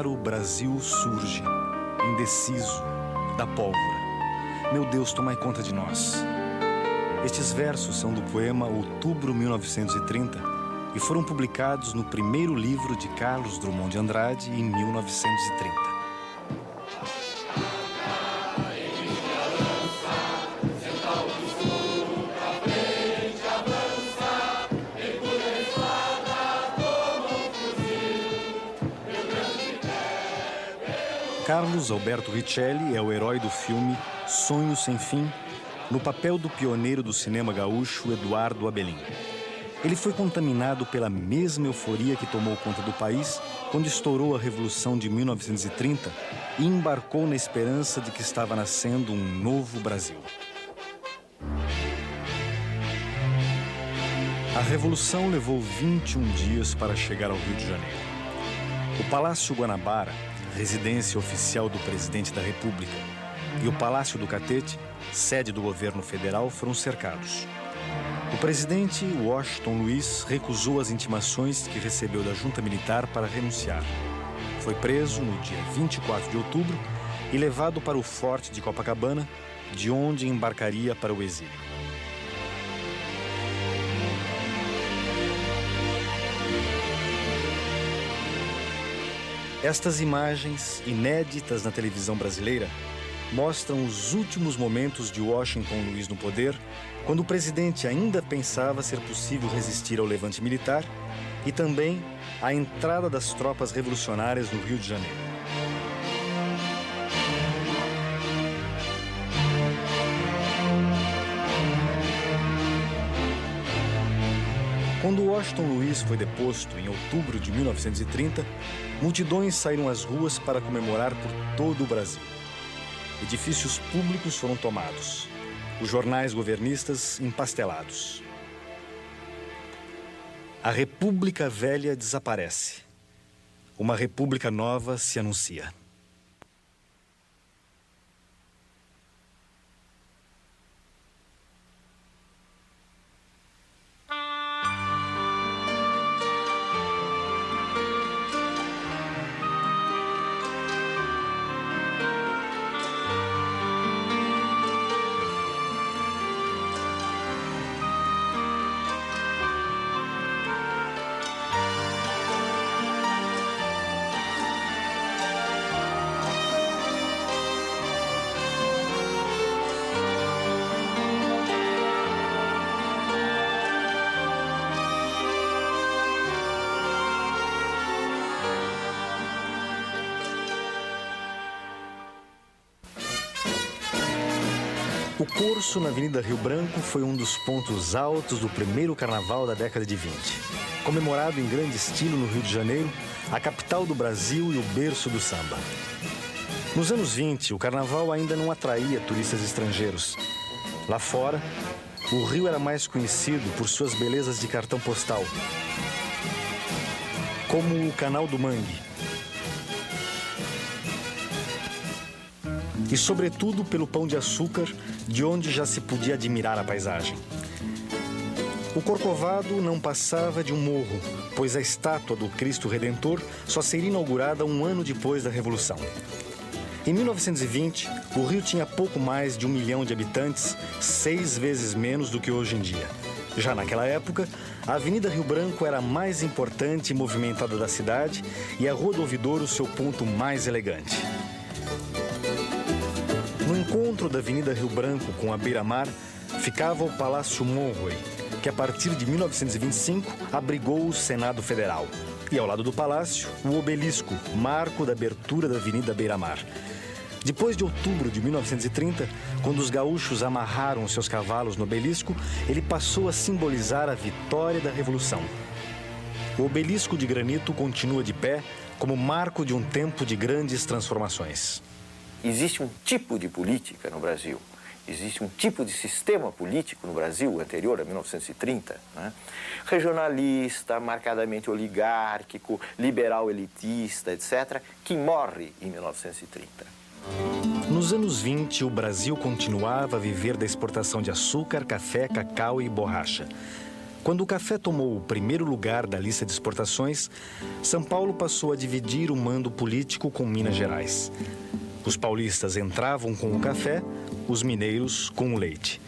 claro o Brasil surge, indeciso, da pólvora. Meu Deus, tomai conta de nós. Estes versos são do poema Outubro 1930 e foram publicados no primeiro livro de Carlos Drummond de Andrade em 1930. Carlos Alberto Richelli é o herói do filme Sonho Sem Fim, no papel do pioneiro do cinema gaúcho Eduardo Abelim. Ele foi contaminado pela mesma euforia que tomou conta do país quando estourou a Revolução de 1930 e embarcou na esperança de que estava nascendo um novo Brasil. A Revolução levou 21 dias para chegar ao Rio de Janeiro. O Palácio Guanabara, residência oficial do presidente da República, e o Palácio do Catete, sede do governo federal, foram cercados. O presidente Washington Luiz recusou as intimações que recebeu da junta militar para renunciar. Foi preso no dia 24 de outubro e levado para o Forte de Copacabana, de onde embarcaria para o exílio. Estas imagens, inéditas na televisão brasileira, mostram os últimos momentos de Washington Luiz no poder, quando o presidente ainda pensava ser possível resistir ao levante militar e também a entrada das tropas revolucionárias no Rio de Janeiro. Quando Washington Luiz foi deposto em outubro de 1930, multidões saíram às ruas para comemorar por todo o Brasil. Edifícios públicos foram tomados, os jornais governistas empastelados. A República Velha desaparece. Uma República Nova se anuncia. O Corso na Avenida Rio Branco foi um dos pontos altos do primeiro carnaval da década de 20. Comemorado em grande estilo no Rio de Janeiro, a capital do Brasil e o berço do samba. Nos anos 20, o carnaval ainda não atraía turistas estrangeiros. Lá fora, o Rio era mais conhecido por suas belezas de cartão postal, como o Canal do Mangue. E, sobretudo, pelo Pão de Açúcar, de onde já se podia admirar a paisagem. O Corcovado não passava de um morro, pois a estátua do Cristo Redentor só seria inaugurada um ano depois da Revolução. Em 1920, o Rio tinha pouco mais de 1 milhão de habitantes, 6 vezes menos do que hoje em dia. Já naquela época, a Avenida Rio Branco era a mais importante e movimentada da cidade e a Rua do Ouvidor o seu ponto mais elegante. No encontro da Avenida Rio Branco com a Beira-Mar, ficava o Palácio Monroe, que a partir de 1925 abrigou o Senado Federal. E ao lado do palácio, o Obelisco, marco da abertura da Avenida Beira-Mar. Depois de outubro de 1930, quando os gaúchos amarraram seus cavalos no Obelisco, ele passou a simbolizar a vitória da Revolução. O Obelisco de granito continua de pé como marco de um tempo de grandes transformações. Existe um tipo de política no Brasil, existe um tipo de sistema político no Brasil anterior a 1930, né? Regionalista, marcadamente oligárquico, liberal elitista, etc., que morre em 1930. Nos anos 20, o Brasil continuava a viver da exportação de açúcar, café, cacau e borracha. Quando o café tomou o primeiro lugar da lista de exportações, São Paulo passou a dividir o mando político com Minas Gerais. Os paulistas entravam com o café, os mineiros com o leite.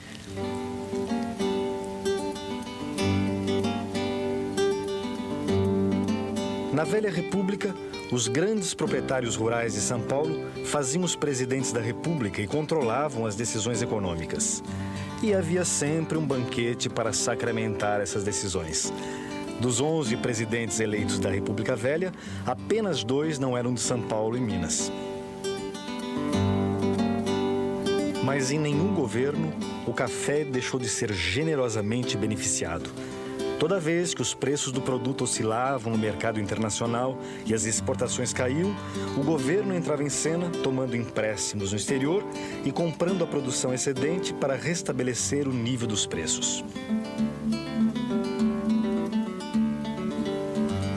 Na velha República, os grandes proprietários rurais de São Paulo faziam os presidentes da República e controlavam as decisões econômicas. E havia sempre um banquete para sacramentar essas decisões. Dos 11 presidentes eleitos da República Velha, apenas 2 não eram de São Paulo e Minas. Mas em nenhum governo, o café deixou de ser generosamente beneficiado. Toda vez que os preços do produto oscilavam no mercado internacional e as exportações caíam, o governo entrava em cena tomando empréstimos no exterior e comprando a produção excedente para restabelecer o nível dos preços.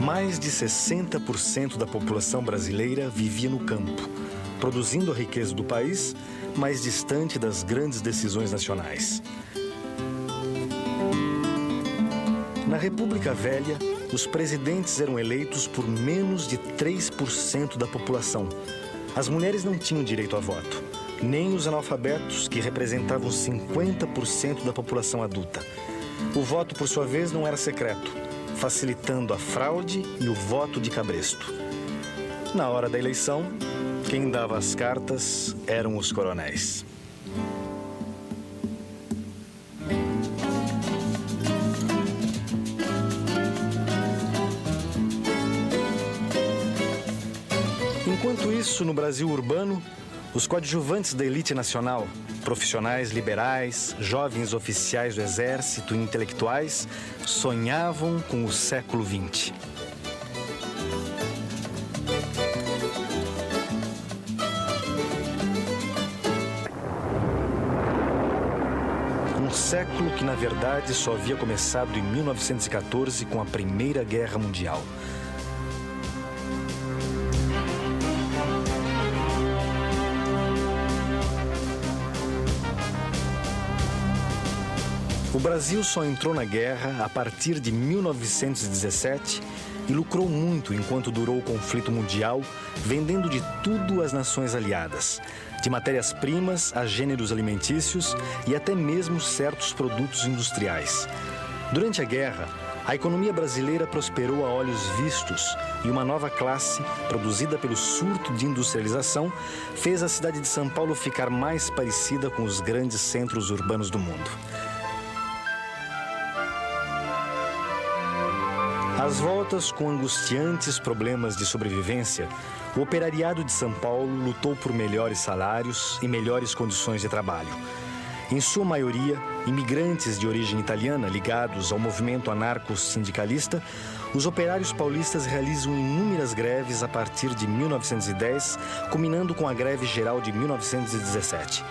Mais de 60% da população brasileira vivia no campo, produzindo a riqueza do país, mais distante das grandes decisões nacionais. Na República Velha, os presidentes eram eleitos por menos de 3% da população. As mulheres não tinham direito a voto, nem os analfabetos, que representavam 50% da população adulta. O voto, por sua vez, não era secreto, facilitando a fraude e o voto de cabresto. Na hora da eleição, quem dava as cartas eram os coronéis. Enquanto isso, no Brasil urbano, os coadjuvantes da elite nacional, profissionais liberais, jovens oficiais do exército e intelectuais, sonhavam com o século XX. Um século que, na verdade, só havia começado em 1914 com a Primeira Guerra Mundial. O Brasil só entrou na guerra a partir de 1917 e lucrou muito enquanto durou o conflito mundial, vendendo de tudo às nações aliadas, de matérias-primas a gêneros alimentícios e até mesmo certos produtos industriais. Durante a guerra, a economia brasileira prosperou a olhos vistos e uma nova classe, produzida pelo surto de industrialização, fez a cidade de São Paulo ficar mais parecida com os grandes centros urbanos do mundo. Às voltas com angustiantes problemas de sobrevivência, o operariado de São Paulo lutou por melhores salários e melhores condições de trabalho. Em sua maioria, imigrantes de origem italiana ligados ao movimento anarco-sindicalista, os operários paulistas realizam inúmeras greves a partir de 1910, culminando com a greve geral de 1917.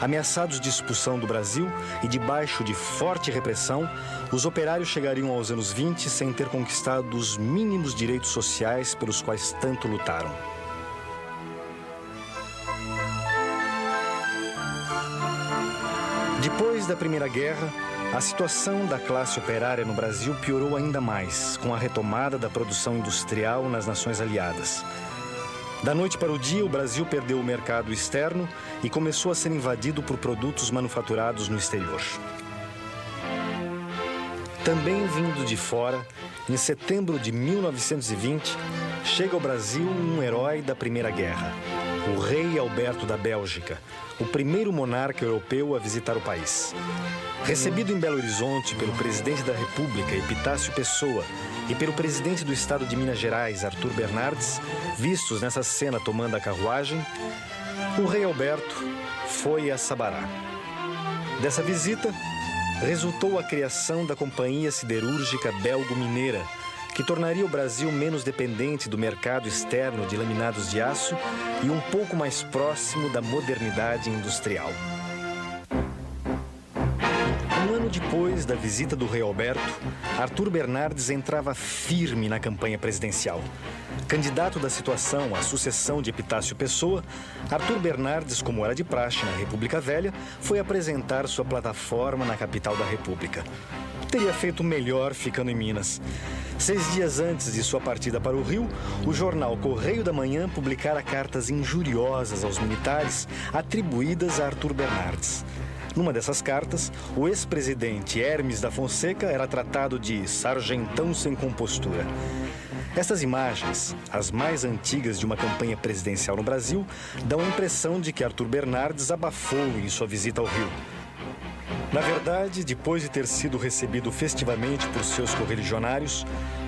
Ameaçados de expulsão do Brasil e debaixo de forte repressão, os operários chegariam aos anos 20 sem ter conquistado os mínimos direitos sociais pelos quais tanto lutaram. Depois da Primeira Guerra, a situação da classe operária no Brasil piorou ainda mais, com a retomada da produção industrial nas nações aliadas. Da noite para o dia, o Brasil perdeu o mercado externo e começou a ser invadido por produtos manufaturados no exterior. Também vindo de fora, em setembro de 1920, chega ao Brasil um herói da Primeira Guerra, o rei Alberto da Bélgica, o primeiro monarca europeu a visitar o país. Recebido em Belo Horizonte pelo presidente da República, Epitácio Pessoa, e pelo presidente do estado de Minas Gerais, Arthur Bernardes, vistos nessa cena tomando a carruagem, o rei Alberto foi a Sabará. Dessa visita, resultou a criação da Companhia Siderúrgica Belgo-Mineira, que tornaria o Brasil menos dependente do mercado externo de laminados de aço e um pouco mais próximo da modernidade industrial. Um ano depois da visita do rei Alberto, Arthur Bernardes entrava firme na campanha presidencial. Candidato da situação à sucessão de Epitácio Pessoa, Arthur Bernardes, como era de praxe na República Velha, foi apresentar sua plataforma na capital da República. Teria feito melhor ficando em Minas. 6 dias antes de sua partida para o Rio, o jornal Correio da Manhã publicara cartas injuriosas aos militares atribuídas a Arthur Bernardes. Numa dessas cartas, o ex-presidente Hermes da Fonseca era tratado de sargentão sem compostura. Essas imagens, as mais antigas de uma campanha presidencial no Brasil, dão a impressão de que Arthur Bernardes abafou em sua visita ao Rio. Na verdade, depois de ter sido recebido festivamente por seus correligionários,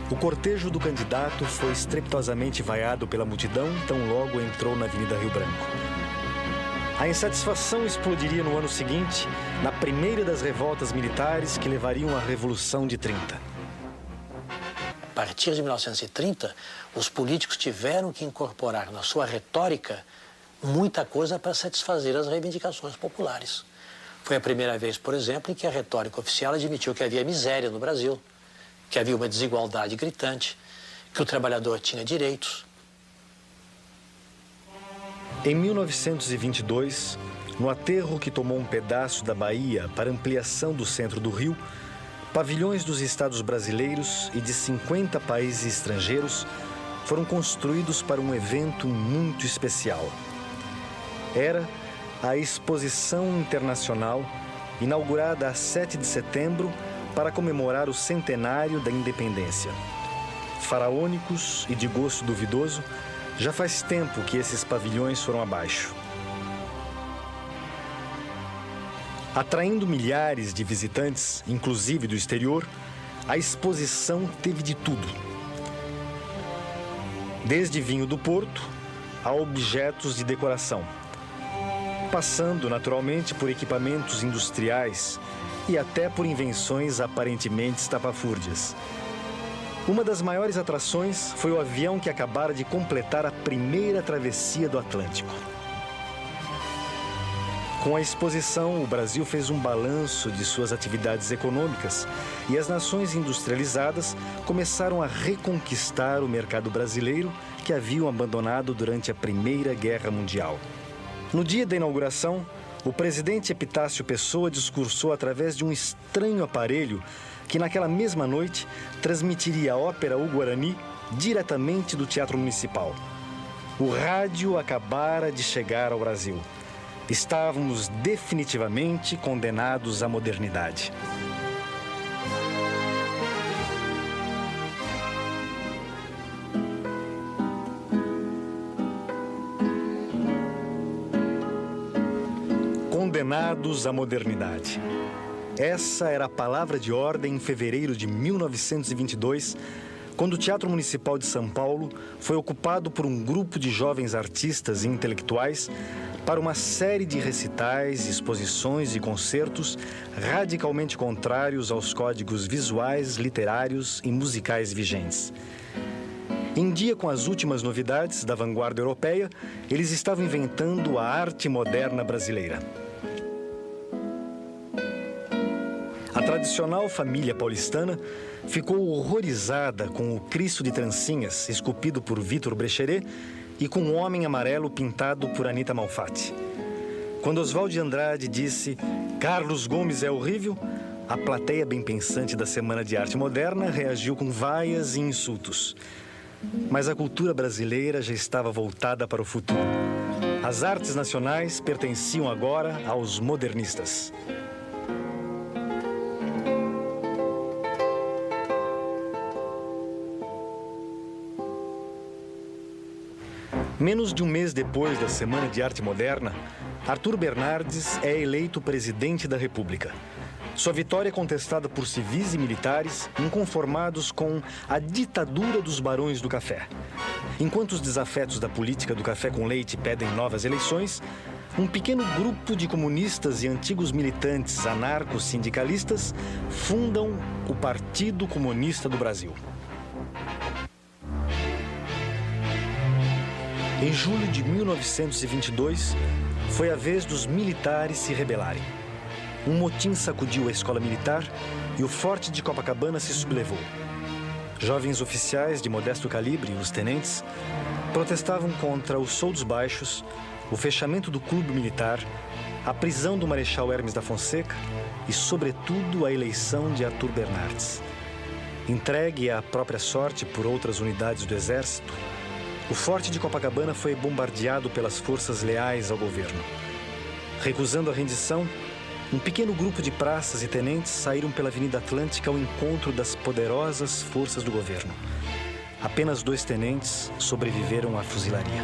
o cortejo do candidato foi estrepitosamente vaiado pela multidão tão logo entrou na Avenida Rio Branco. A insatisfação explodiria no ano seguinte, na primeira das revoltas militares que levariam à Revolução de 30. A partir de 1930, os políticos tiveram que incorporar na sua retórica muita coisa para satisfazer as reivindicações populares. Foi a primeira vez, por exemplo, em que a retórica oficial admitiu que havia miséria no Brasil, que havia uma desigualdade gritante, que o trabalhador tinha direitos. Em 1922, no aterro que tomou um pedaço da Bahia para ampliação do centro do Rio, pavilhões dos estados brasileiros e de 50 países estrangeiros foram construídos para um evento muito especial. Era a Exposição Internacional, inaugurada a 7 de setembro para comemorar o centenário da independência. Faraônicos e de gosto duvidoso, já faz tempo que esses pavilhões foram abaixo. Atraindo milhares de visitantes, inclusive do exterior, a exposição teve de tudo. Desde vinho do Porto a objetos de decoração, passando naturalmente por equipamentos industriais e até por invenções aparentemente estapafúrdias. Uma das maiores atrações foi o avião que acabara de completar a primeira travessia do Atlântico. Com a exposição, o Brasil fez um balanço de suas atividades econômicas e as nações industrializadas começaram a reconquistar o mercado brasileiro que haviam abandonado durante a Primeira Guerra Mundial. No dia da inauguração, o presidente Epitácio Pessoa discursou através de um estranho aparelho que naquela mesma noite transmitiria a ópera O Guarani diretamente do Teatro Municipal. O rádio acabara de chegar ao Brasil. Estávamos definitivamente condenados à modernidade. Condenados à modernidade. Essa era a palavra de ordem em fevereiro de 1922, quando o Teatro Municipal de São Paulo foi ocupado por um grupo de jovens artistas e intelectuais para uma série de recitais, exposições e concertos radicalmente contrários aos códigos visuais, literários e musicais vigentes. Em dia com as últimas novidades da vanguarda europeia, eles estavam inventando a arte moderna brasileira. A tradicional família paulistana ficou horrorizada com o Cristo de trancinhas, esculpido por Vitor Brecheret, e com um homem amarelo pintado por Anita Malfatti. Quando Oswald de Andrade disse "Carlos Gomes é horrível", a plateia bem pensante da Semana de Arte Moderna reagiu com vaias e insultos. Mas a cultura brasileira já estava voltada para o futuro. As artes nacionais pertenciam agora aos modernistas. Menos de um mês depois da Semana de Arte Moderna, Arthur Bernardes é eleito presidente da República. Sua vitória é contestada por civis e militares inconformados com a ditadura dos barões do café. Enquanto os desafetos da política do café com leite pedem novas eleições, um pequeno grupo de comunistas e antigos militantes anarco-sindicalistas fundam o Partido Comunista do Brasil. Em julho de 1922, foi a vez dos militares se rebelarem. Um motim sacudiu a escola militar e o forte de Copacabana se sublevou. Jovens oficiais de modesto calibre, os tenentes, protestavam contra os soldos baixos, o fechamento do clube militar, a prisão do Marechal Hermes da Fonseca e, sobretudo, a eleição de Arthur Bernardes. Entregue à própria sorte por outras unidades do Exército, o forte de Copacabana foi bombardeado pelas forças leais ao governo. Recusando a rendição, um pequeno grupo de praças e tenentes saíram pela Avenida Atlântica ao encontro das poderosas forças do governo. Apenas 2 tenentes sobreviveram à fuzilaria.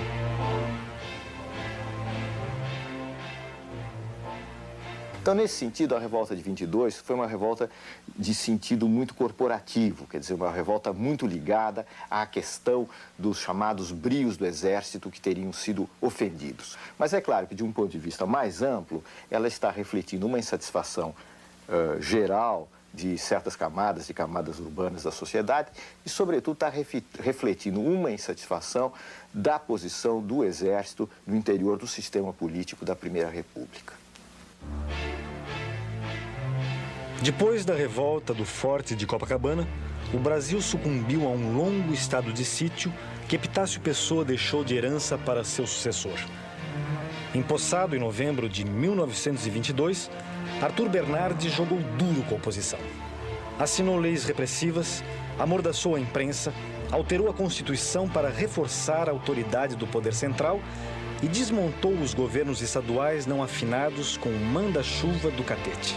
Então, nesse sentido, a revolta de 22 foi uma revolta de sentido muito corporativo, quer dizer, uma revolta muito ligada à questão dos chamados brios do Exército que teriam sido ofendidos. Mas é claro que, de um ponto de vista mais amplo, ela está refletindo uma insatisfação geral de certas camadas, de camadas urbanas da sociedade e, sobretudo, está refletindo uma insatisfação da posição do Exército no interior do sistema político da Primeira República. Depois da revolta do Forte de Copacabana, o Brasil sucumbiu a um longo estado de sítio que Epitácio Pessoa deixou de herança para seu sucessor. Empossado em novembro de 1922, Arthur Bernardes jogou duro com a oposição. Assinou leis repressivas, amordaçou a imprensa, alterou a Constituição para reforçar a autoridade do poder central e desmontou os governos estaduais não afinados com o manda-chuva do catete.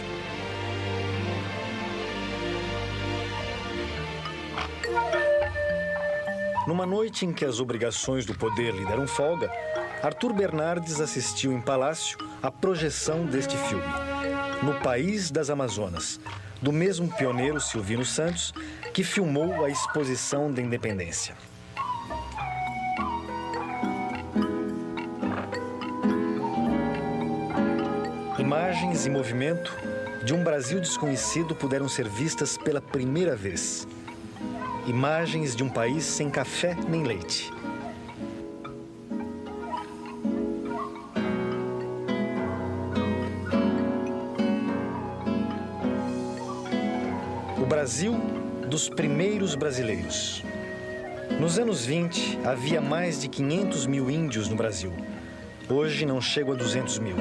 Numa noite em que as obrigações do poder lhe deram folga, Arthur Bernardes assistiu em palácio à projeção deste filme, No País das Amazonas, do mesmo pioneiro Silvino Santos, que filmou a Exposição da Independência. Imagens e movimento de um Brasil desconhecido puderam ser vistas pela primeira vez. Imagens de um país sem café nem leite. O Brasil dos primeiros brasileiros. Nos anos 20, havia mais de 500 mil índios no Brasil. Hoje não chegam a 200 mil.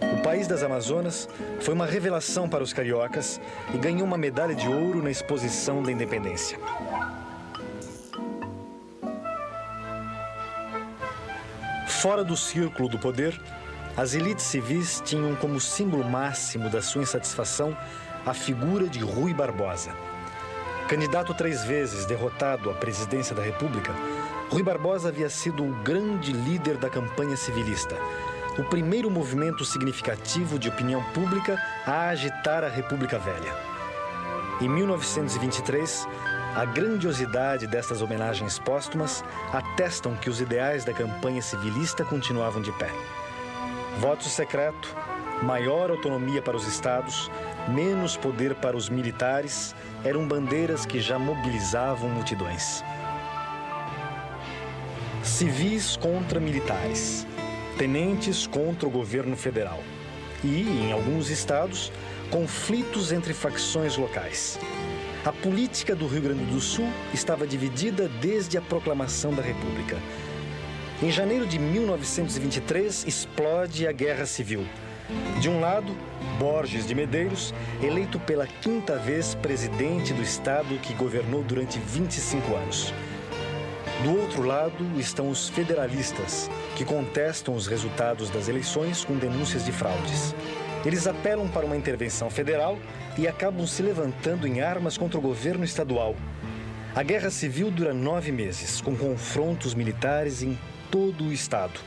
O País das Amazonas foi uma revelação para os cariocas e ganhou uma medalha de ouro na Exposição da Independência. Fora do círculo do poder, as elites civis tinham como símbolo máximo da sua insatisfação a figura de Rui Barbosa. Candidato 3 vezes derrotado à presidência da República, Rui Barbosa havia sido o grande líder da campanha civilista, o primeiro movimento significativo de opinião pública a agitar a República Velha. Em 1923, a grandiosidade destas homenagens póstumas atestam que os ideais da campanha civilista continuavam de pé. Voto secreto, maior autonomia para os estados, menos poder para os militares, eram bandeiras que já mobilizavam multidões. Civis contra militares, tenentes contra o governo federal e, em alguns estados, conflitos entre facções locais. A política do Rio Grande do Sul estava dividida desde a proclamação da República. Em janeiro de 1923, explode a Guerra Civil. De um lado, Borges de Medeiros, eleito pela 5ª vez presidente do estado que governou durante 25 anos. Do outro lado estão os federalistas, que contestam os resultados das eleições com denúncias de fraudes. Eles apelam para uma intervenção federal e acabam se levantando em armas contra o governo estadual. A Guerra Civil dura 9 meses, com confrontos militares em todo o estado.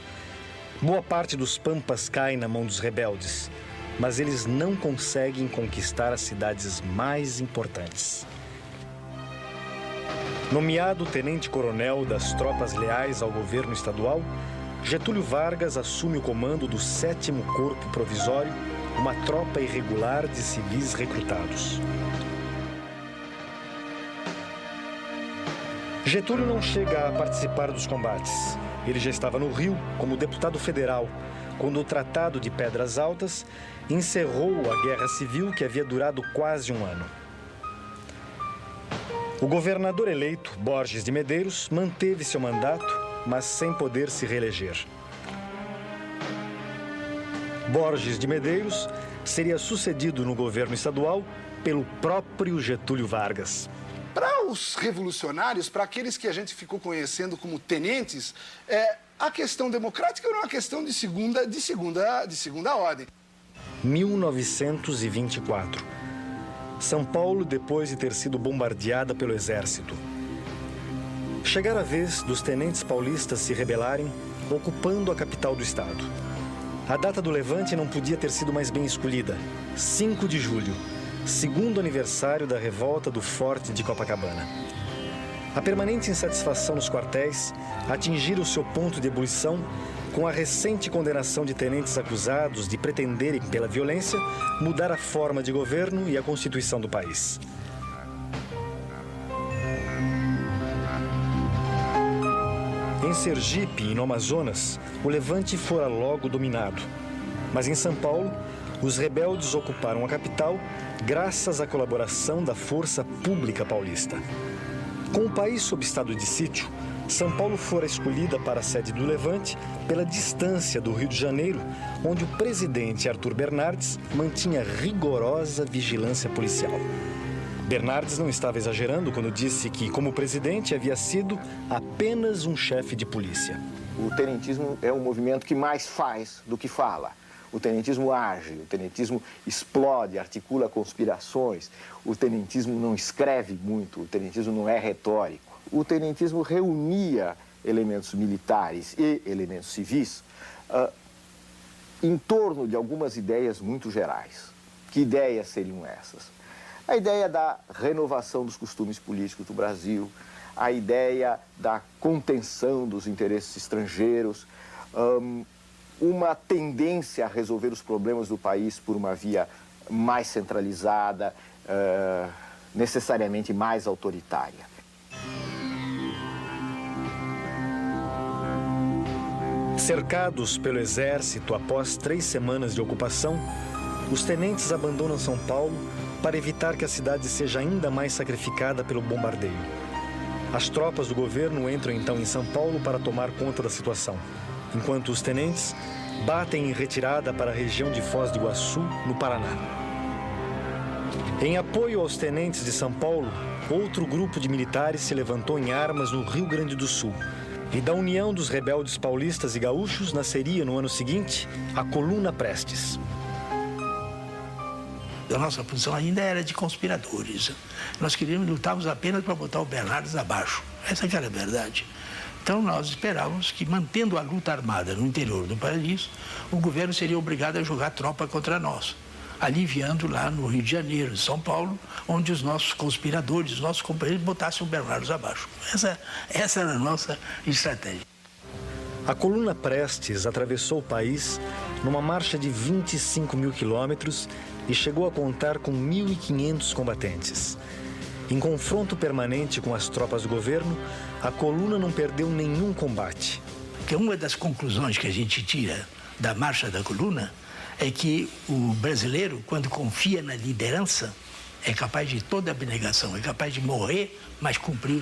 Boa parte dos pampas cai na mão dos rebeldes, mas eles não conseguem conquistar as cidades mais importantes. Nomeado tenente-coronel das tropas leais ao governo estadual, Getúlio Vargas assume o comando do 7º Corpo Provisório, uma tropa irregular de civis recrutados. Getúlio não chega a participar dos combates. Ele já estava no Rio como deputado federal, quando o Tratado de Pedras Altas encerrou a Guerra Civil que havia durado quase um ano. O governador eleito, Borges de Medeiros, manteve seu mandato, mas sem poder se reeleger. Borges de Medeiros seria sucedido no governo estadual pelo próprio Getúlio Vargas. Para os revolucionários, para aqueles que a gente ficou conhecendo como tenentes, a questão democrática era uma questão de segunda ordem. 1924. São Paulo, depois de ter sido bombardeada pelo exército. Chegara a vez dos tenentes paulistas se rebelarem, ocupando a capital do estado. A data do levante não podia ter sido mais bem escolhida. 5 de julho, segundo aniversário da revolta do Forte de Copacabana. A permanente insatisfação nos quartéis atingira o seu ponto de ebulição com a recente condenação de tenentes acusados de pretenderem, pela violência, mudar a forma de governo e a Constituição do país. Em Sergipe e no Amazonas, o levante fora logo dominado. Mas em São Paulo, os rebeldes ocuparam a capital graças à colaboração da Força Pública Paulista. Com o país sob estado de sítio, São Paulo fora escolhida para a sede do levante pela distância do Rio de Janeiro, onde o presidente Arthur Bernardes mantinha rigorosa vigilância policial. Bernardes não estava exagerando quando disse que, como presidente, havia sido apenas um chefe de polícia. O tenentismo é um movimento que mais faz do que fala. O tenentismo age, o tenentismo explode, articula conspirações. O tenentismo não escreve muito, o tenentismo não é retórico. O tenentismo reunia elementos militares e elementos civis em torno de algumas ideias muito gerais. Que ideias seriam essas? A ideia da renovação dos costumes políticos do Brasil, a ideia da contenção dos interesses estrangeiros, uma tendência a resolver os problemas do país por uma via mais centralizada, necessariamente mais autoritária. Cercados pelo exército após 3 semanas de ocupação, os tenentes abandonam São Paulo para evitar que a cidade seja ainda mais sacrificada pelo bombardeio. As tropas do governo entram então em São Paulo para tomar conta da situação, enquanto os tenentes batem em retirada para a região de Foz do Iguaçu, no Paraná. Em apoio aos tenentes de São Paulo, outro grupo de militares se levantou em armas no Rio Grande do Sul. E da união dos rebeldes paulistas e gaúchos nasceria, no ano seguinte, a Coluna Prestes. A nossa posição ainda era de conspiradores. Nós lutávamos apenas para botar o Bernardes abaixo. Essa que era a verdade. Então nós esperávamos que, mantendo a luta armada no interior do país, o governo seria obrigado a jogar tropa contra nós, aliviando lá no Rio de Janeiro, São Paulo, onde os nossos conspiradores, os nossos companheiros botassem o Bernardes abaixo. Essa era a nossa estratégia. A Coluna Prestes atravessou o país numa marcha de 25 mil quilômetros e chegou a contar com 1.500 combatentes. Em confronto permanente com as tropas do governo, a coluna não perdeu nenhum combate. Porque uma das conclusões que a gente tira da marcha da coluna é que o brasileiro, quando confia na liderança, é capaz de toda abnegação, é capaz de morrer, mas cumprir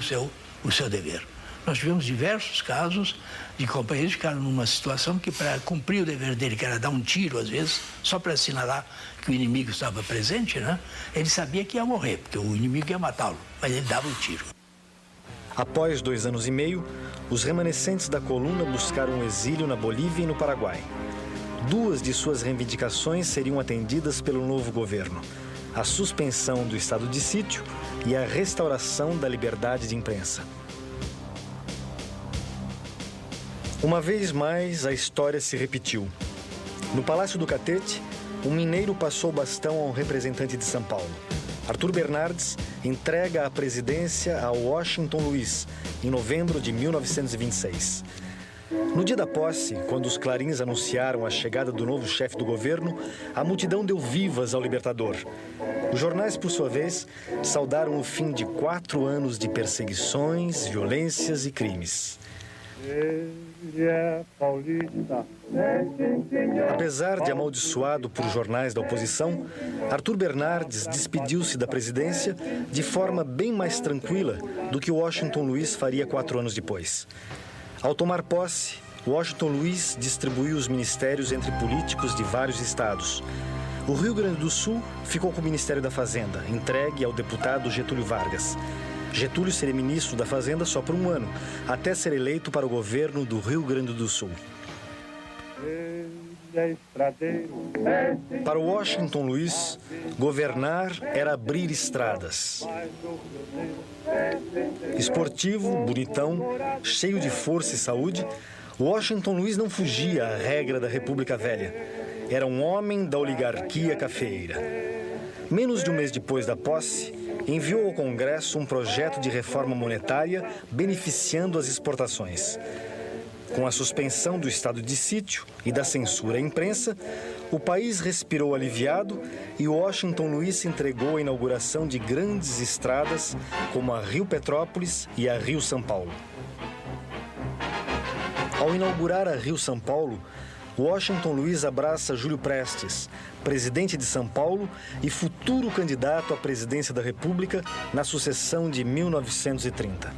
o seu dever. Nós tivemos diversos casos de companheiros que ficaram numa situação que, para cumprir o dever dele, que era dar um tiro, às vezes, só para assinalar que o inimigo estava presente, né? Ele sabia que ia morrer, porque o inimigo ia matá-lo, mas ele dava o tiro. Após 2 anos e meio, os remanescentes da coluna buscaram um exílio na Bolívia e no Paraguai. 2 de suas reivindicações seriam atendidas pelo novo governo: a suspensão do estado de sítio e a restauração da liberdade de imprensa. Uma vez mais, a história se repetiu. No Palácio do Catete, um mineiro passou o bastão a um representante de São Paulo. Arthur Bernardes entrega a presidência a Washington Luiz, em novembro de 1926. No dia da posse, quando os clarins anunciaram a chegada do novo chefe do governo, a multidão deu vivas ao libertador. Os jornais, por sua vez, saudaram o fim de 4 anos de perseguições, violências e crimes. Apesar de amaldiçoado por jornais da oposição, Arthur Bernardes despediu-se da presidência de forma bem mais tranquila do que Washington Luiz faria 4 anos depois. Ao tomar posse, Washington Luiz distribuiu os ministérios entre políticos de vários estados. O Rio Grande do Sul ficou com o Ministério da Fazenda, entregue ao deputado Getúlio Vargas. Getúlio seria ministro da Fazenda só por 1 ano, até ser eleito para o governo do Rio Grande do Sul. Para Washington Luiz, governar era abrir estradas. Esportivo, bonitão, cheio de força e saúde, Washington Luiz não fugia à regra da República Velha. Era um homem da oligarquia cafeeira. Menos de 1 mês depois da posse, enviou ao Congresso um projeto de reforma monetária beneficiando as exportações. Com a suspensão do estado de sítio e da censura à imprensa, o país respirou aliviado e Washington Luiz se entregou à inauguração de grandes estradas como a Rio-Petrópolis e a Rio-São Paulo. Ao inaugurar a Rio-São Paulo, Washington Luiz abraça Júlio Prestes, presidente de São Paulo e futuro candidato à presidência da República na sucessão de 1930.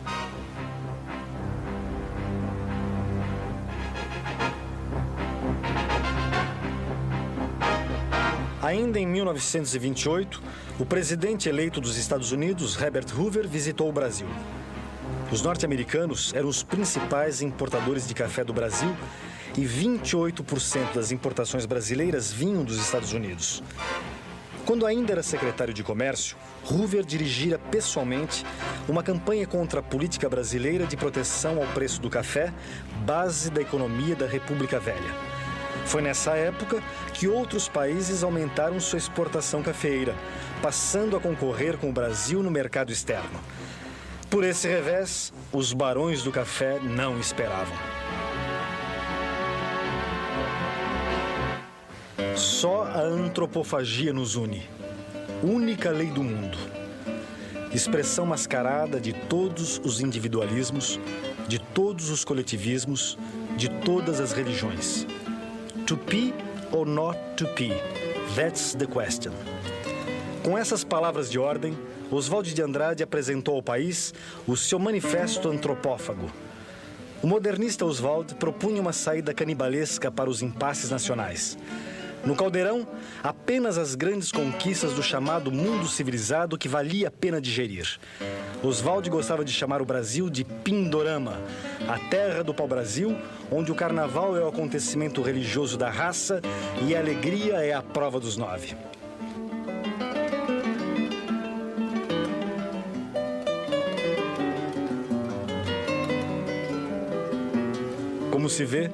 Ainda em 1928, o presidente eleito dos Estados Unidos, Herbert Hoover, visitou o Brasil. Os norte-americanos eram os principais importadores de café do Brasil e 28% das importações brasileiras vinham dos Estados Unidos. Quando ainda era secretário de Comércio, Hoover dirigira pessoalmente uma campanha contra a política brasileira de proteção ao preço do café, base da economia da República Velha. Foi nessa época que outros países aumentaram sua exportação cafeeira, passando a concorrer com o Brasil no mercado externo. Por esse revés, os barões do café não esperavam. Só a antropofagia nos une. Única lei do mundo. Expressão mascarada de todos os individualismos, de todos os coletivismos, de todas as religiões. To be or not to be? That's the question. Com essas palavras de ordem, Oswald de Andrade apresentou ao país o seu manifesto antropófago. O modernista Oswald propunha uma saída canibalesca para os impasses nacionais. No caldeirão, apenas as grandes conquistas do chamado mundo civilizado que valia a pena digerir. Oswald gostava de chamar o Brasil de Pindorama, a terra do pau-brasil, onde o carnaval é o acontecimento religioso da raça e a alegria é a prova dos 9. Como se vê,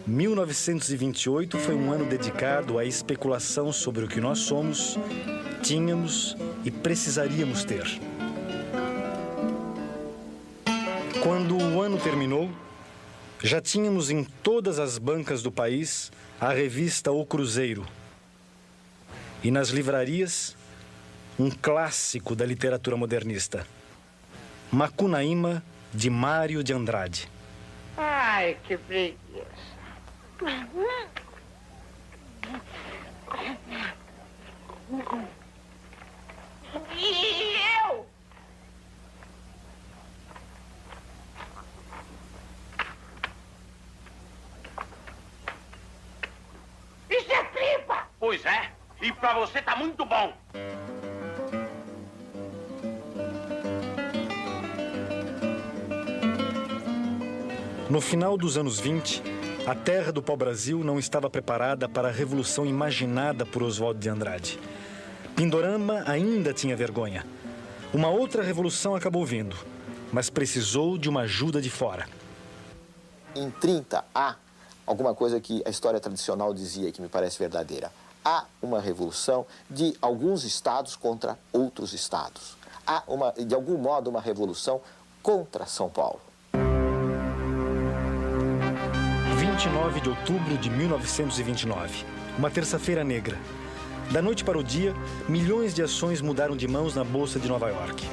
1928 foi um ano dedicado à especulação sobre o que nós somos, tínhamos e precisaríamos ter. Quando o ano terminou, já tínhamos em todas as bancas do país a revista O Cruzeiro. E nas livrarias, um clássico da literatura modernista, Macunaíma, de Mário de Andrade. Ai, que preguiça. E eu? Isso é tripa! Pois é, e pra você tá muito bom. No final dos anos 20, a terra do pau-brasil não estava preparada para a revolução imaginada por Oswald de Andrade. Pindorama ainda tinha vergonha. Uma outra revolução acabou vindo, mas precisou de uma ajuda de fora. Em 30 há alguma coisa que a história tradicional dizia e que me parece verdadeira. Há uma revolução de alguns estados contra outros estados. Há, de algum modo, uma revolução contra São Paulo. 29 de outubro de 1929, uma terça-feira negra. Da noite para o dia, milhões de ações mudaram de mãos na Bolsa de Nova York.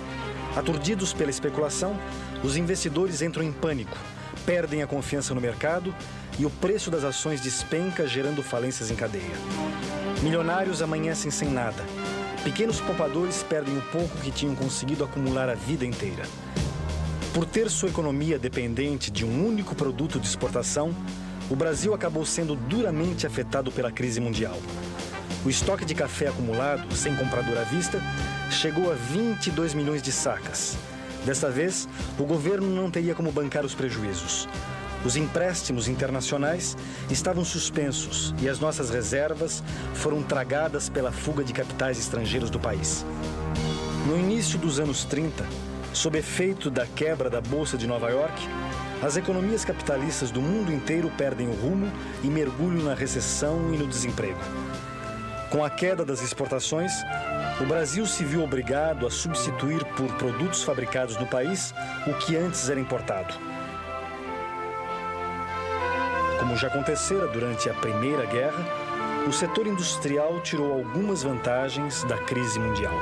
Aturdidos pela especulação, os investidores entram em pânico, perdem a confiança no mercado e o preço das ações despenca, gerando falências em cadeia. Milionários amanhecem sem nada. Pequenos poupadores perdem o pouco que tinham conseguido acumular a vida inteira. Por ter sua economia dependente de um único produto de exportação, o Brasil acabou sendo duramente afetado pela crise mundial. O estoque de café acumulado, sem comprador à vista, chegou a 22 milhões de sacas. Desta vez, o governo não teria como bancar os prejuízos. Os empréstimos internacionais estavam suspensos e as nossas reservas foram tragadas pela fuga de capitais estrangeiros do país. No início dos anos 30, sob efeito da quebra da Bolsa de Nova York, as economias capitalistas do mundo inteiro perdem o rumo e mergulham na recessão e no desemprego. Com a queda das exportações, o Brasil se viu obrigado a substituir por produtos fabricados no país o que antes era importado. Como já acontecera durante a Primeira Guerra, o setor industrial tirou algumas vantagens da crise mundial.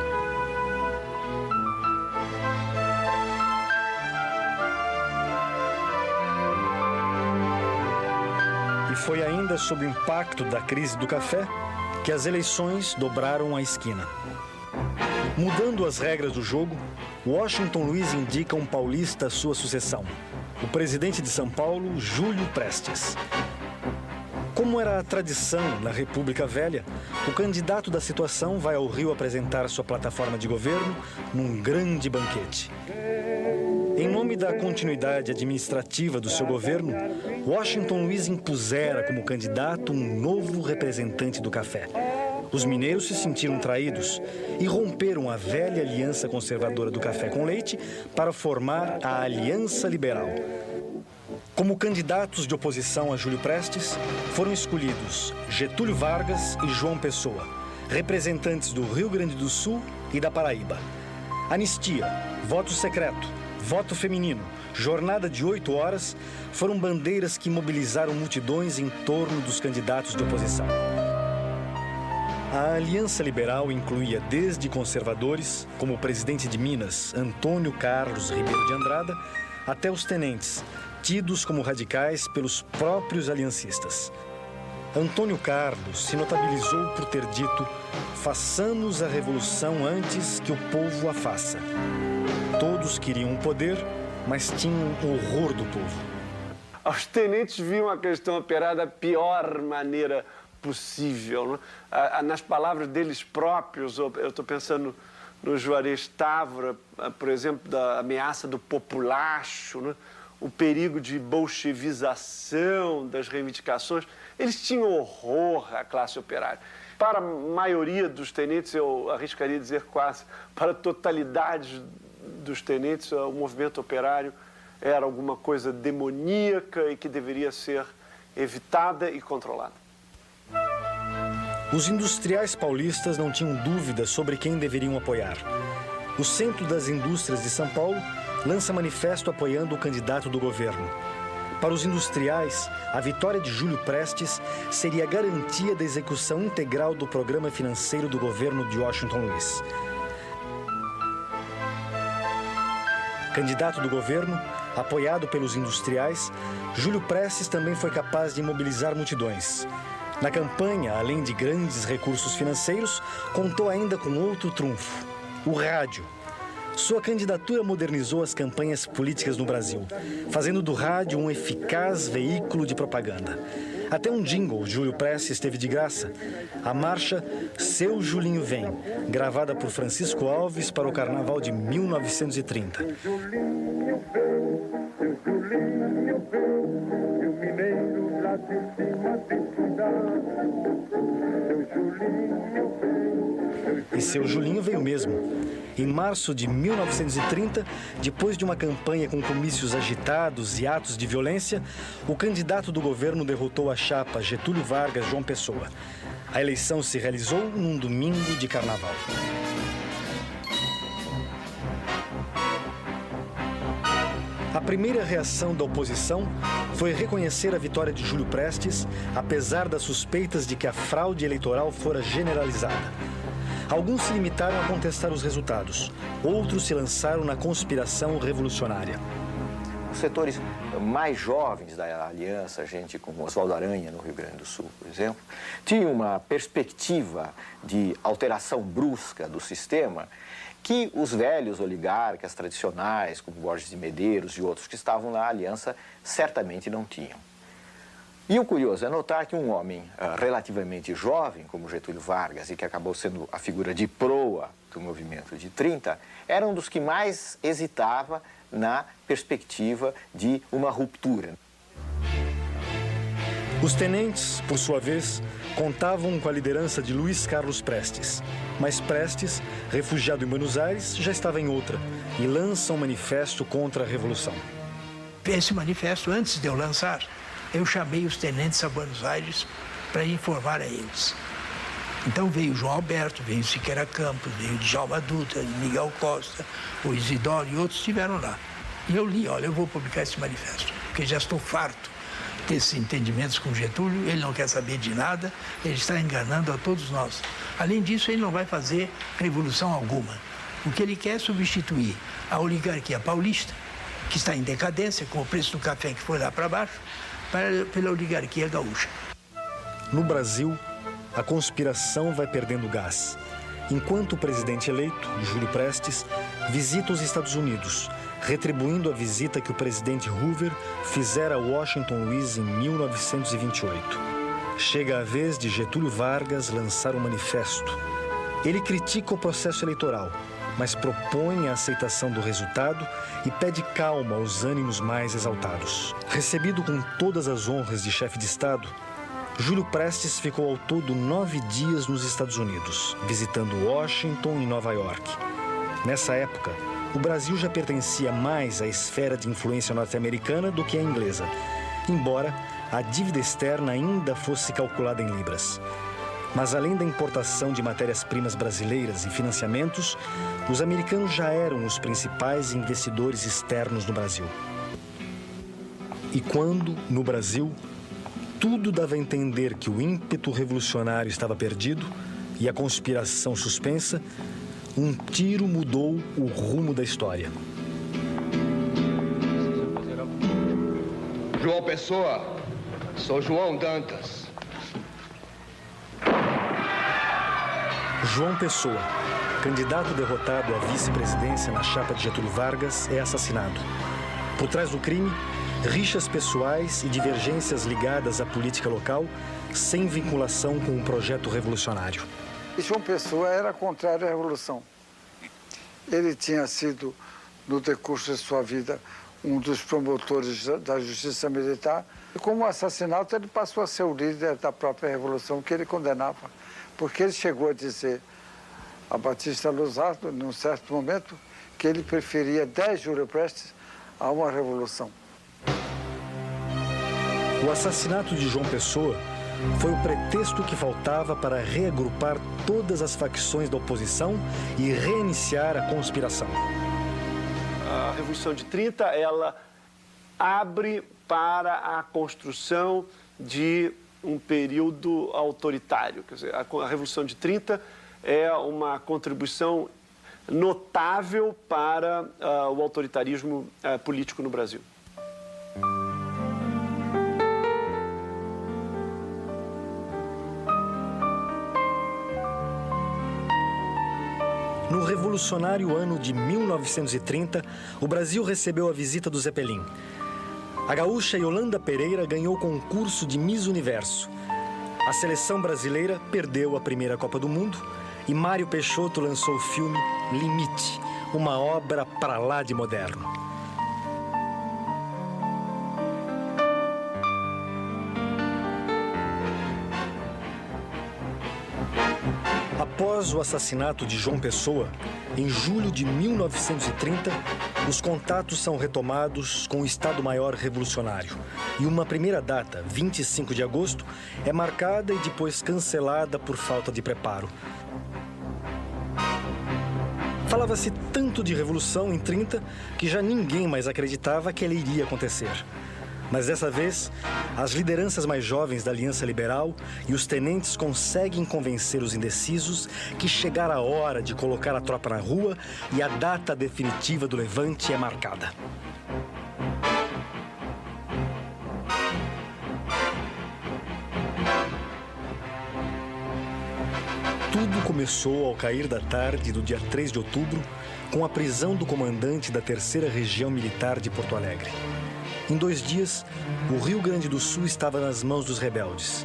E foi ainda sob o impacto da crise do café que as eleições dobraram a esquina. Mudando as regras do jogo, Washington Luiz indica um paulista à sua sucessão, o presidente de São Paulo, Júlio Prestes. Como era a tradição na República Velha, o candidato da situação vai ao Rio apresentar sua plataforma de governo num grande banquete. Em nome da continuidade administrativa do seu governo, Washington Luiz impusera como candidato um novo representante do café. Os mineiros se sentiram traídos e romperam a velha aliança conservadora do café com leite para formar a Aliança Liberal. Como candidatos de oposição a Júlio Prestes, foram escolhidos Getúlio Vargas e João Pessoa, representantes do Rio Grande do Sul e da Paraíba. Anistia, voto secreto, voto feminino, jornada de 8 horas foram bandeiras que mobilizaram multidões em torno dos candidatos de oposição. A Aliança Liberal incluía desde conservadores, como o presidente de Minas, Antônio Carlos Ribeiro de Andrada, até os tenentes, tidos como radicais pelos próprios aliancistas. Antônio Carlos se notabilizou por ter dito: façamos a revolução antes que o povo a faça. Todos queriam o poder, mas tinham horror do povo. Os tenentes viam a questão operar da pior maneira possível, né? Nas palavras deles próprios, eu estou pensando no Juarez Távora, por exemplo, da ameaça do populacho, né? O perigo de bolchevização das reivindicações. Eles tinham horror à classe operária. Para a maioria dos tenentes, eu arriscaria dizer quase, para a totalidade dos tenentes, o movimento operário era alguma coisa demoníaca e que deveria ser evitada e controlada. Os industriais paulistas não tinham dúvida sobre quem deveriam apoiar. O Centro das Indústrias de São Paulo lança manifesto apoiando o candidato do governo. Para os industriais, a vitória de Júlio Prestes seria a garantia da execução integral do programa financeiro do governo de Washington Luiz. Candidato do governo, apoiado pelos industriais, Júlio Prestes também foi capaz de mobilizar multidões. Na campanha, além de grandes recursos financeiros, contou ainda com outro trunfo: o rádio. Sua candidatura modernizou as campanhas políticas no Brasil, fazendo do rádio um eficaz veículo de propaganda. Até um jingle Júlio Prestes teve de graça: a marcha Seu Julinho Vem, gravada por Francisco Alves para o Carnaval de 1930. E Seu Julinho veio mesmo. Em março de 1930, depois de uma campanha com comícios agitados e atos de violência, o candidato do governo derrotou a chapa Getúlio Vargas João Pessoa. A eleição se realizou num domingo de carnaval. A primeira reação da oposição foi reconhecer a vitória de Júlio Prestes, apesar das suspeitas de que a fraude eleitoral fora generalizada. Alguns se limitaram a contestar os resultados, outros se lançaram na conspiração revolucionária. Os setores mais jovens da aliança, gente como Oswaldo Aranha, no Rio Grande do Sul, por exemplo, tinham uma perspectiva de alteração brusca do sistema que os velhos oligarcas tradicionais, como Borges de Medeiros e outros que estavam na aliança, certamente não tinham. E o curioso é notar que um homem relativamente jovem, como Getúlio Vargas, e que acabou sendo a figura de proa do movimento de 30, era um dos que mais hesitava na perspectiva de uma ruptura. Os tenentes, por sua vez, contavam com a liderança de Luiz Carlos Prestes. Mas Prestes, refugiado em Buenos Aires, já estava em outra e lança um manifesto contra a Revolução. Esse manifesto, antes de eu lançar, eu chamei os tenentes a Buenos Aires para informar a eles. Então veio João Alberto, veio Siqueira Campos, veio Djalma Dutra, Miguel Costa, o Isidoro e outros estiveram lá. E eu li, olha, eu vou publicar esse manifesto, porque já estou farto desses entendimentos com Getúlio, ele não quer saber de nada, ele está enganando a todos nós. Além disso, ele não vai fazer revolução alguma. O que ele quer é substituir a oligarquia paulista, que está em decadência, com o preço do café que foi lá para baixo, pela oligarquia gaúcha. No Brasil, a conspiração vai perdendo gás. Enquanto o presidente eleito, Júlio Prestes, visita os Estados Unidos, retribuindo a visita que o presidente Hoover fizera a Washington Luiz em 1928. Chega a vez de Getúlio Vargas lançar um manifesto. Ele critica o processo eleitoral, mas propõe a aceitação do resultado e pede calma aos ânimos mais exaltados. Recebido com todas as honras de chefe de Estado, Júlio Prestes ficou ao todo 9 dias nos Estados Unidos, visitando Washington e Nova York. Nessa época, o Brasil já pertencia mais à esfera de influência norte-americana do que à inglesa, embora a dívida externa ainda fosse calculada em libras. Mas além da importação de matérias-primas brasileiras e financiamentos, os americanos já eram os principais investidores externos no Brasil. E quando, no Brasil, tudo dava a entender que o ímpeto revolucionário estava perdido e a conspiração suspensa, um tiro mudou o rumo da história. João Pessoa, sou João Dantas. João Pessoa, candidato derrotado à vice-presidência na chapa de Getúlio Vargas, é assassinado. Por trás do crime, rixas pessoais e divergências ligadas à política local, sem vinculação com um projeto revolucionário. João Pessoa era contrário à Revolução. Ele tinha sido, no decurso de sua vida, um dos promotores da justiça militar. E como assassinato, ele passou a ser o líder da própria Revolução que ele condenava. Porque ele chegou a dizer a Batista Luzardo, num certo momento, que ele preferia 10 Júlio Prestes a uma revolução. O assassinato de João Pessoa foi o pretexto que faltava para reagrupar todas as facções da oposição e reiniciar a conspiração. A Revolução de 30, ela abre para a construção de um período autoritário. Quer dizer, a Revolução de 30 é uma contribuição notável para o autoritarismo político no Brasil. No revolucionário ano de 1930, o Brasil recebeu a visita do Zeppelin. A gaúcha Yolanda Pereira ganhou o concurso de Miss Universo. A seleção brasileira perdeu a primeira Copa do Mundo e Mário Peixoto lançou o filme Limite, uma obra pra lá de moderno. Após o assassinato de João Pessoa, em julho de 1930, os contatos são retomados com o Estado-Maior Revolucionário. E uma primeira data, 25 de agosto, é marcada e depois cancelada por falta de preparo. Falava-se tanto de revolução em 30 que já ninguém mais acreditava que ela iria acontecer. Mas dessa vez, as lideranças mais jovens da Aliança Liberal e os tenentes conseguem convencer os indecisos que chegara a hora de colocar a tropa na rua e a data definitiva do levante é marcada. Tudo começou ao cair da tarde do dia 3 de outubro, com a prisão do comandante da 3ª Região Militar de Porto Alegre. Em 2 dias, o Rio Grande do Sul estava nas mãos dos rebeldes.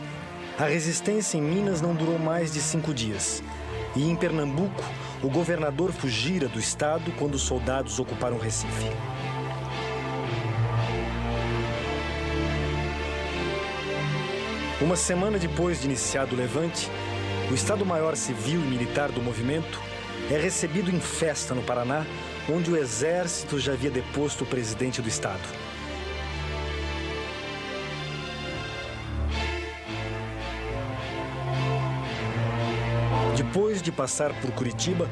A resistência em Minas não durou mais de 5 dias. E em Pernambuco, o governador fugira do estado quando os soldados ocuparam Recife. Uma semana depois de iniciado o levante, o Estado-Maior Civil e Militar do movimento é recebido em festa no Paraná, onde o Exército já havia deposto o presidente do Estado. Depois de passar por Curitiba,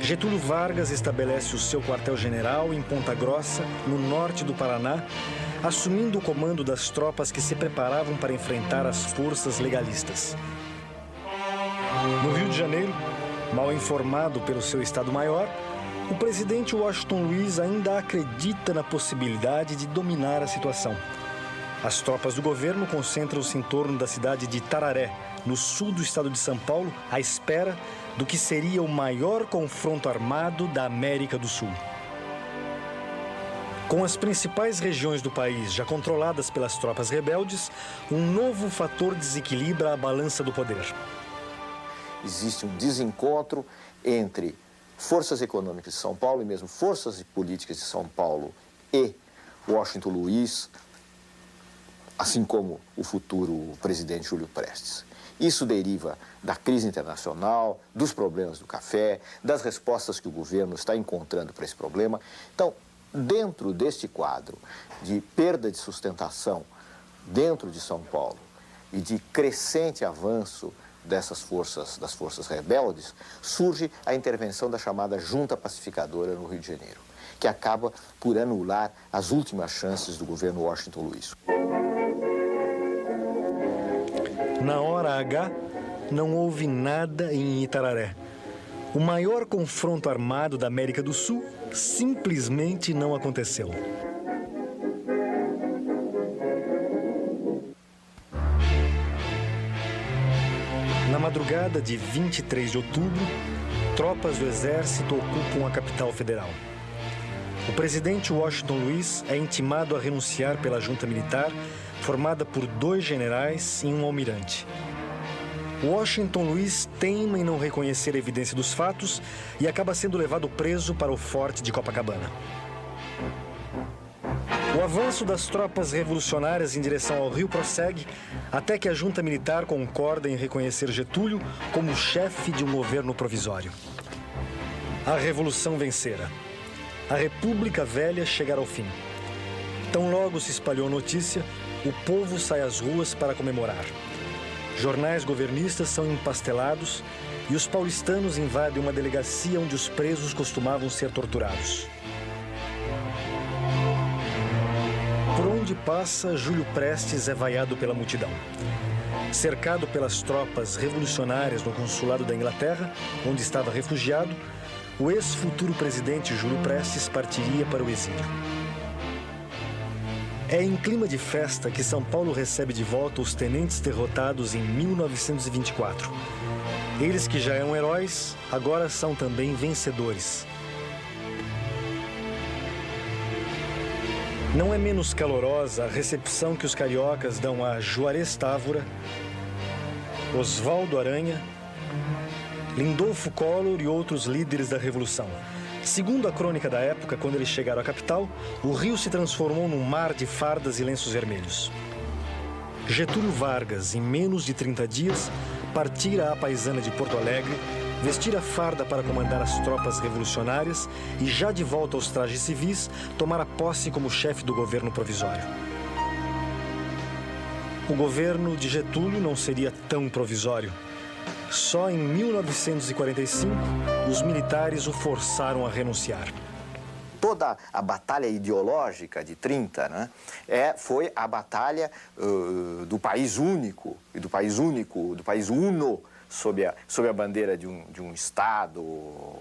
Getúlio Vargas estabelece o seu quartel-general em Ponta Grossa, no norte do Paraná, assumindo o comando das tropas que se preparavam para enfrentar as forças legalistas. No Rio de Janeiro, mal informado pelo seu Estado-Maior, o presidente Washington Luiz ainda acredita na possibilidade de dominar a situação. As tropas do governo concentram-se em torno da cidade de Itararé, no sul do estado de São Paulo, à espera do que seria o maior confronto armado da América do Sul. Com as principais regiões do país já controladas pelas tropas rebeldes, um novo fator desequilibra a balança do poder. Existe um desencontro entre forças econômicas de São Paulo e mesmo forças políticas de São Paulo e Washington Luiz, assim como o futuro presidente Júlio Prestes. Isso deriva da crise internacional, dos problemas do café, das respostas que o governo está encontrando para esse problema. Então, dentro deste quadro de perda de sustentação dentro de São Paulo e de crescente avanço das forças rebeldes, surge a intervenção da chamada Junta Pacificadora no Rio de Janeiro, que acaba por anular as últimas chances do governo Washington Luiz. Na hora H, não houve nada em Itararé. O maior confronto armado da América do Sul simplesmente não aconteceu. Na madrugada de 23 de outubro, tropas do Exército ocupam a capital federal. O presidente Washington Luiz é intimado a renunciar pela junta militar, formada por 2 generais e um almirante. Washington Luiz teima em não reconhecer a evidência dos fatos e acaba sendo levado preso para o forte de Copacabana. O avanço das tropas revolucionárias em direção ao Rio prossegue até que a junta militar concorda em reconhecer Getúlio como chefe de um governo provisório. A revolução vencera. A República Velha chegará ao fim. Tão logo se espalhou a notícia, o povo sai às ruas para comemorar. Jornais governistas são empastelados e os paulistanos invadem uma delegacia onde os presos costumavam ser torturados. Por onde passa, Júlio Prestes é vaiado pela multidão. Cercado pelas tropas revolucionárias no consulado da Inglaterra, onde estava refugiado, o ex-futuro presidente Júlio Prestes partiria para o exílio. É em clima de festa que São Paulo recebe de volta os tenentes derrotados em 1924. Eles que já eram heróis, agora são também vencedores. Não é menos calorosa a recepção que os cariocas dão a Juarez Távora, Oswaldo Aranha, Lindolfo Collor e outros líderes da Revolução. Segundo a crônica da época, quando eles chegaram à capital, o Rio se transformou num mar de fardas e lenços vermelhos. Getúlio Vargas, em menos de 30 dias, partira à paisana de Porto Alegre, vestir a farda para comandar as tropas revolucionárias e, já de volta aos trajes civis, tomara posse como chefe do governo provisório. O governo de Getúlio não seria tão provisório. Só em 1945, os militares o forçaram a renunciar. Toda a batalha ideológica de 30, né, foi a batalha do país único, e do país uno, sob a bandeira de um Estado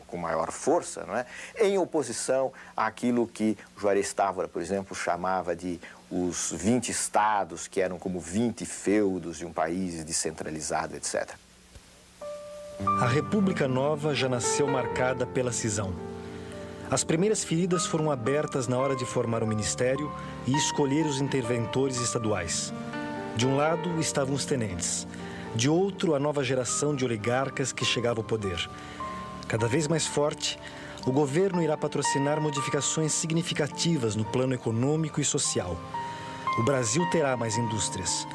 com maior força, não é? Em oposição àquilo que Juarez Távora, por exemplo, chamava de os 20 estados, que eram como 20 feudos de um país descentralizado, etc. A República Nova já nasceu marcada pela cisão. As primeiras feridas foram abertas na hora de formar o ministério e escolher os interventores estaduais. De um lado estavam os tenentes, de outro a nova geração de oligarcas que chegava ao poder. Cada vez mais forte, o governo irá patrocinar modificações significativas no plano econômico e social. O Brasil terá mais indústrias,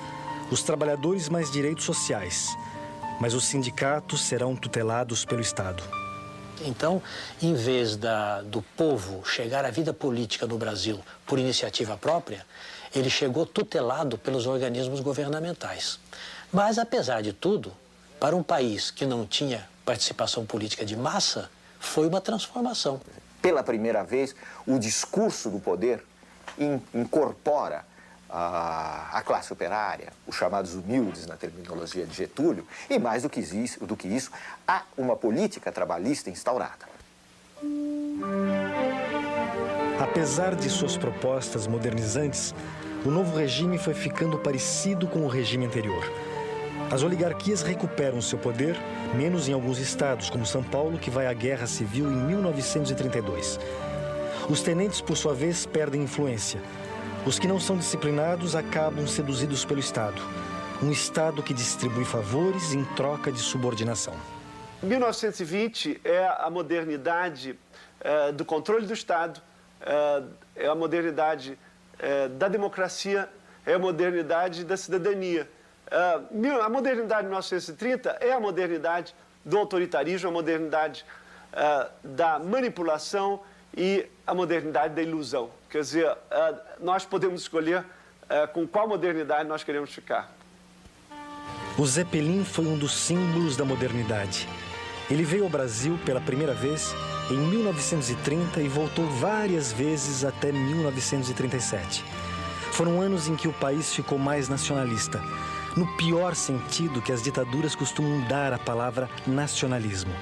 os trabalhadores mais direitos sociais, mas os sindicatos serão tutelados pelo Estado. Então, em vez do povo chegar à vida política no Brasil por iniciativa própria, ele chegou tutelado pelos organismos governamentais. Mas, apesar de tudo, para um país que não tinha participação política de massa, foi uma transformação. Pela primeira vez, o discurso do poder incorpora a classe operária, os chamados humildes na terminologia de Getúlio, e mais do que isso, há uma política trabalhista instaurada. Apesar de suas propostas modernizantes, o novo regime foi ficando parecido com o regime anterior. As oligarquias recuperam seu poder, menos em alguns estados, como São Paulo, que vai à Guerra Civil em 1932. Os tenentes, por sua vez, perdem influência. Os que não são disciplinados acabam seduzidos pelo Estado. Um Estado que distribui favores em troca de subordinação. 1920 é a modernidade do controle do Estado, é a modernidade da democracia, é a modernidade da cidadania. A modernidade de 1930 é a modernidade do autoritarismo, a modernidade da manipulação e a modernidade da ilusão. Quer dizer, nós podemos escolher com qual modernidade nós queremos ficar. O Zeppelin foi um dos símbolos da modernidade. Ele veio ao Brasil pela primeira vez em 1930 e voltou várias vezes até 1937. Foram anos em que o país ficou mais nacionalista, no pior sentido que as ditaduras costumam dar à palavra nacionalismo.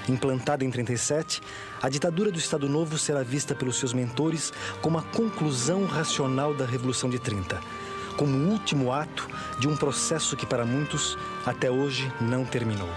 Implantada em 37, a ditadura do Estado Novo será vista pelos seus mentores como a conclusão racional da Revolução de 30, como o último ato de um processo que, para muitos, até hoje não terminou.